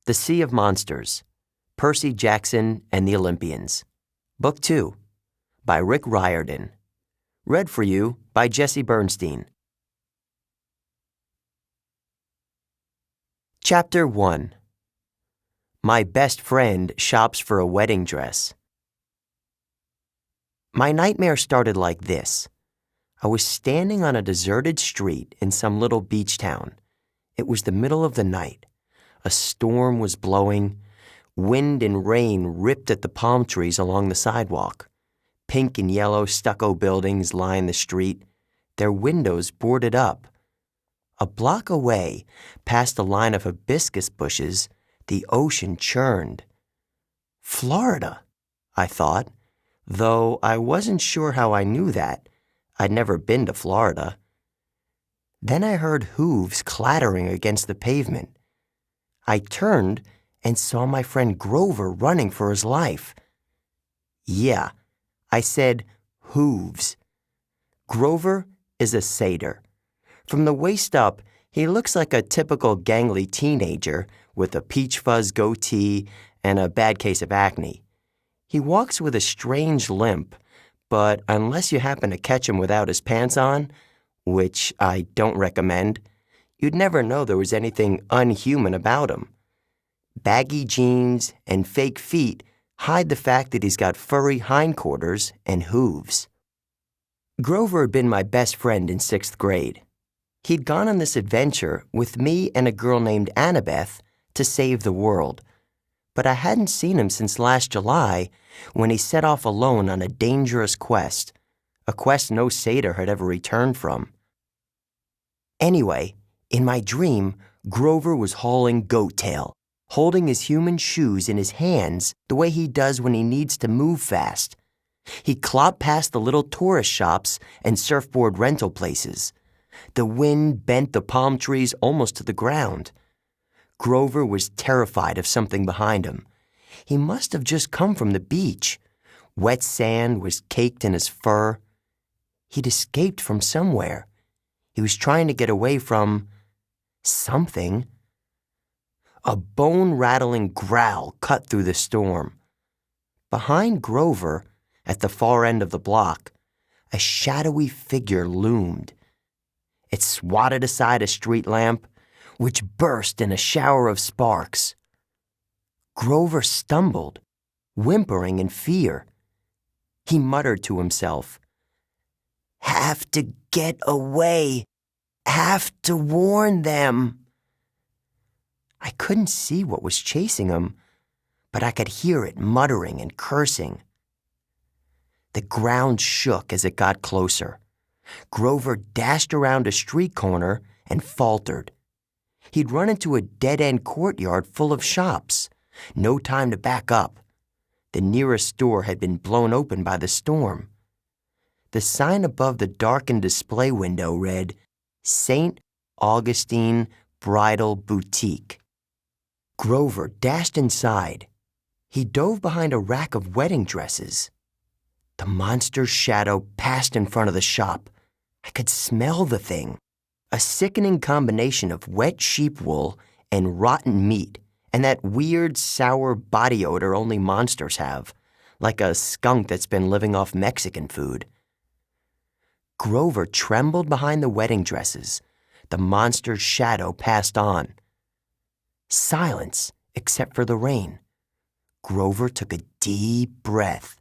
The Sea of Monsters, Percy Jackson and the Olympians. Book 2, by Riordan. Read for you by Jesse Bernstein. Chapter 1. My best friend shops for a wedding dress. My nightmare started like this. I was standing on a deserted street in some little beach town. It was the middle of the night. A storm was blowing. Wind and rain ripped at the palm trees along the sidewalk. Pink and yellow stucco buildings lined the street, their windows boarded up. A block away, past a line of hibiscus bushes, the ocean churned. Florida, I thought, though I wasn't sure how I knew that. I'd never been to Florida. Then I heard hooves clattering against the pavement. I turned and saw my friend Grover running for his life. Yeah, I said hooves. Grover is a satyr. From the waist up, he looks like a typical gangly teenager with a peach fuzz goatee and a bad case of acne. He walks with a strange limp, but unless you happen to catch him without his pants on, which I don't recommend, you'd never know there was anything unhuman about him. Baggy jeans and fake feet hide the fact that he's got furry hindquarters and hooves. Grover had been my best friend in 6th grade. He'd gone on this adventure with me and a girl named Annabeth to save the world. But I hadn't seen him since last July when he set off alone on a dangerous quest, a quest no satyr had ever returned from. Anyway, in my dream, Grover was hauling goat tail, holding his human shoes in his hands the way he does when he needs to move fast. He clopped past the little tourist shops and surfboard rental places. The wind bent the palm trees almost to the ground. Grover was terrified of something behind him. He must have just come from the beach. Wet sand was caked in his fur. He'd escaped from somewhere. He was trying to get away from something. A bone-rattling growl cut through the storm. Behind Grover, at the far end of the block, a shadowy figure loomed. It swatted aside a street lamp, which burst in a shower of sparks. Grover stumbled, whimpering in fear. He muttered to himself, "Have to get away. Have to warn them." I couldn't see what was chasing him, but I could hear it muttering and cursing. The ground shook as it got closer. Grover dashed around a street corner and faltered. He'd run into a dead-end courtyard full of shops. No time to back up. The nearest store had been blown open by the storm. The sign above the darkened display window read, St. Augustine Bridal Boutique. Grover dashed inside. He dove behind a rack of wedding dresses. The monster's shadow passed in front of the shop. I could smell the thing. A sickening combination of wet sheep wool and rotten meat, and that weird, sour body odor only monsters have, like a skunk that's been living off Mexican food. Grover trembled behind the wedding dresses. The monster's shadow passed on. Silence, except for the rain. Grover took a deep breath.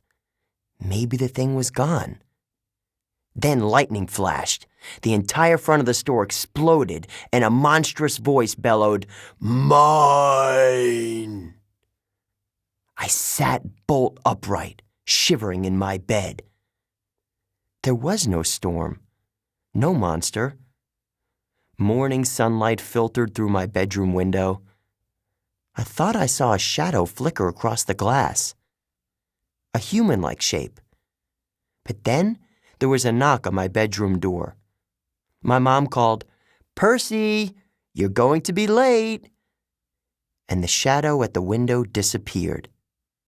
Maybe the thing was gone. Then lightning flashed. The entire front of the store exploded, and a monstrous voice bellowed, "Mine!" I sat bolt upright, shivering in my bed. There was no storm, no monster. Morning sunlight filtered through my bedroom window. I thought I saw a shadow flicker across the glass. A human-like shape. But then there was a knock on my bedroom door. My mom called, "Percy, you're going to be late." And the shadow at the window disappeared.